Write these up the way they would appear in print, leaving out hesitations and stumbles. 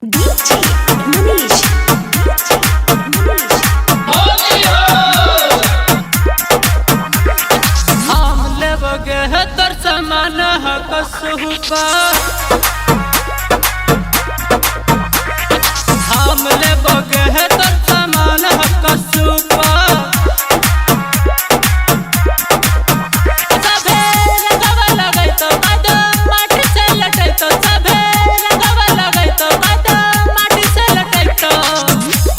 DJ Manish. हम लेबगे है तर समान कसुबा हम लेबगे है तर समान कसुबा सभे रंगवा लगै तो बादा माटी से लटै तो सभे रंगवा लगै तो बादा माटी से लटै तो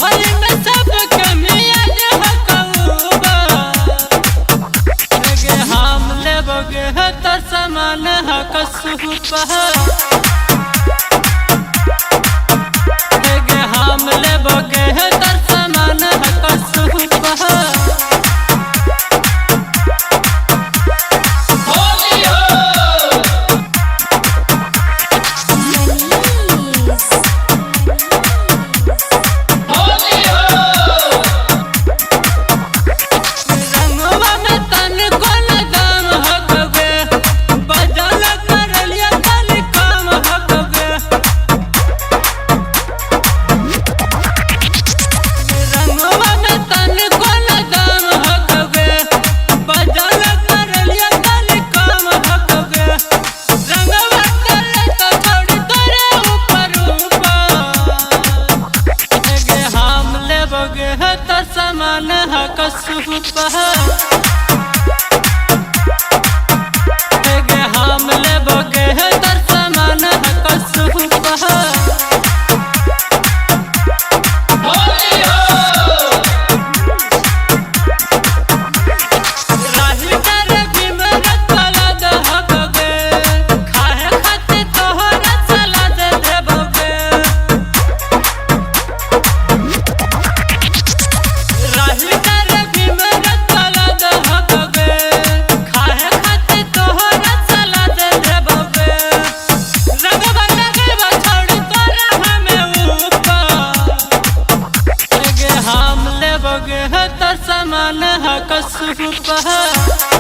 होली में सब के मिया ने हकौबा गे हम लेबगे है तर समान कसुबा गे हम लेबगे है तर समान कसुबा रंगवा में तन को लगाम हकबे बदल कर लिया तन काम हकबे रंगवा में तन को लगाम हकबे बदल कर लिया तन काम हकबे रंगवा करे तो छोड़ तोरे ऊपर गे हम लेबगे है तर समान कसुबा गे हम लेबगे है तर समान कसुबा राही करे बिमर कला दहबगे खाए खाते तोहरा चला दे देबगे राही करे बिमर कला दहबगे खाए खाते तोहरा चला दे देबगे रंगवा लगेबा छोड़ तोरा हमें ऊपर गे हम लेबगे है तर समान कसुबा